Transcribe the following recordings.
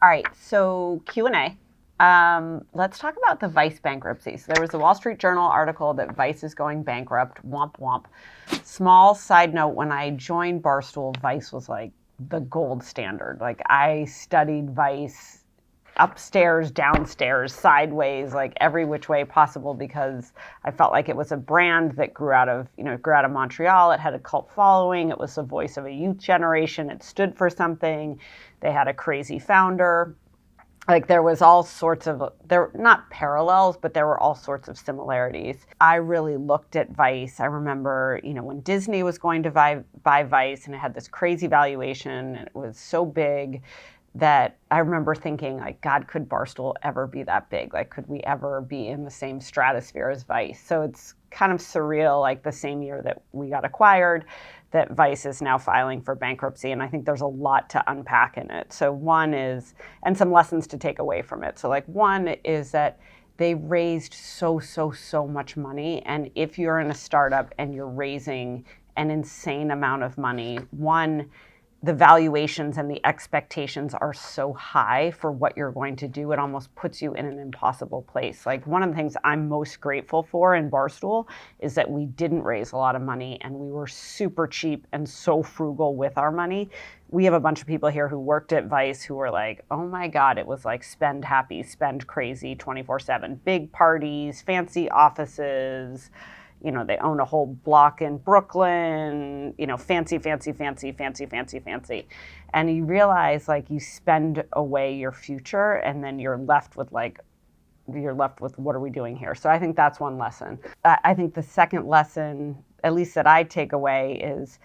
All right, so Q&A. Let's talk about the Vice bankruptcy. So there was a Wall Street Journal article that Vice is going bankrupt. Womp womp. Small side note: when I joined Barstool, Vice was like the gold standard. Like I studied Vice upstairs, downstairs, sideways, like every which way possible, because I felt like it was a brand that grew out of Montreal. It had a cult following. It was the voice of a youth generation. It stood for something. They had a crazy founder. Like there was all sorts of, there not parallels, but there were all sorts of similarities. I really looked at Vice. I remember, when Disney was going to buy Vice, and it had this crazy valuation, and it was so big that I remember thinking, like, God, could Barstool ever be that big? Like, could we ever be in the same stratosphere as Vice? So it's kind of surreal, like the same year that we got acquired, that Vice is now filing for bankruptcy. And I think there's a lot to unpack in it. So one is, and some lessons to take away from it. So like one is that they raised so much money. And if you're in a startup and you're raising an insane amount of money, the valuations and the expectations are so high for what you're going to do, it almost puts you in an impossible place. Like one of the things I'm most grateful for in Barstool is that we didn't raise a lot of money and we were super cheap and so frugal with our money. We have a bunch of people here who worked at Vice who were like, oh my God, it was like spend happy, spend crazy 24/7, big parties, fancy offices. They own a whole block in Brooklyn, fancy. And you realize like you spend away your future and then you're left with what are we doing here? So I think that's one lesson. I think the second lesson, at least that I take away, is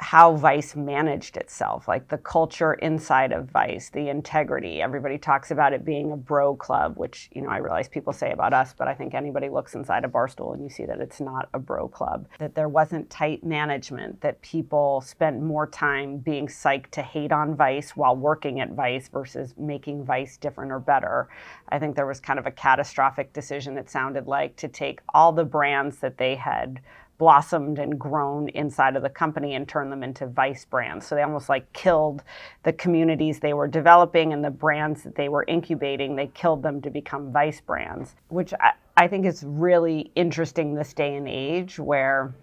how Vice managed itself, like the culture inside of Vice, the integrity. Everybody talks about it being a bro club, which, I realize people say about us, but I think anybody looks inside a Barstool and you see that it's not a bro club, that there wasn't tight management, that people spent more time being psyched to hate on Vice while working at Vice versus making Vice different or better. I think there was kind of a catastrophic decision, it sounded like, to take all the brands that they had blossomed and grown inside of the company and turn them into Vice brands. So they almost like killed the communities they were developing and the brands that they were incubating. They killed them to become Vice brands, which I think is really interesting this day and age, where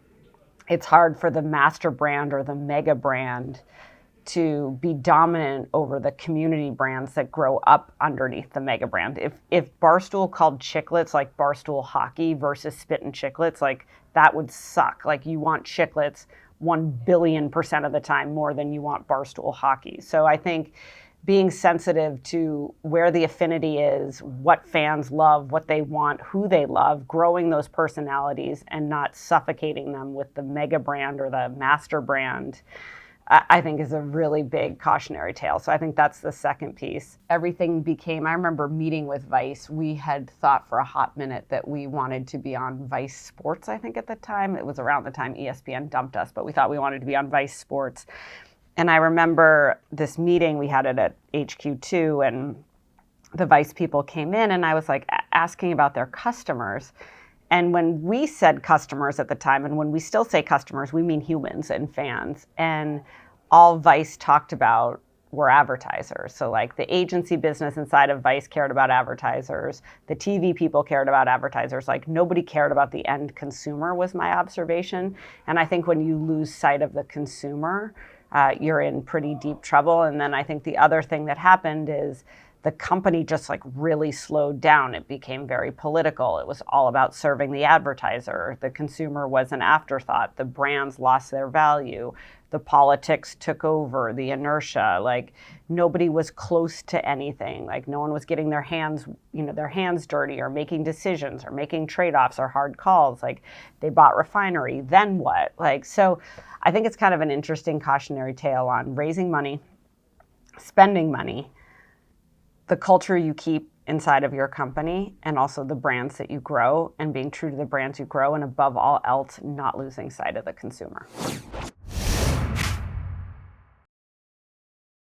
it's hard for the master brand or the mega brand to be dominant over the community brands that grow up underneath the mega brand. If Barstool called Chiclets like Barstool Hockey versus Spit and Chiclets, like that would suck. Like you want Chiclets 1,000,000,000% of the time more than you want Barstool Hockey. So I think being sensitive to where the affinity is, what fans love, what they want, who they love, growing those personalities and not suffocating them with the mega brand or the master brand, I think is a really big cautionary tale. So I think that's the second piece. I remember meeting with Vice. We had thought for a hot minute that we wanted to be on Vice Sports, I think at the time. It was around the time ESPN dumped us, but we thought we wanted to be on Vice Sports. And I remember this meeting, we had it at HQ2, and the Vice people came in, and I was like asking about their customers. And when we said customers at the time, and when we still say customers, we mean humans and fans. And all Vice talked about were advertisers. So like the agency business inside of Vice cared about advertisers. The TV people cared about advertisers. Like nobody cared about the end consumer was my observation. And I think when you lose sight of the consumer, you're in pretty deep trouble. And then I think the other thing that happened is the company just like really slowed down. It became very political. It was all about serving the advertiser. The consumer was an afterthought. The brands lost their value. The politics took over, the inertia. Like nobody was close to anything. Like no one was getting their hands dirty or making decisions or making trade-offs or hard calls. Like they bought Refinery, then what? So I think it's kind of an interesting cautionary tale on raising money, spending money, the culture you keep inside of your company, and also the brands that you grow, and being true to the brands you grow, and above all else, not losing sight of the consumer.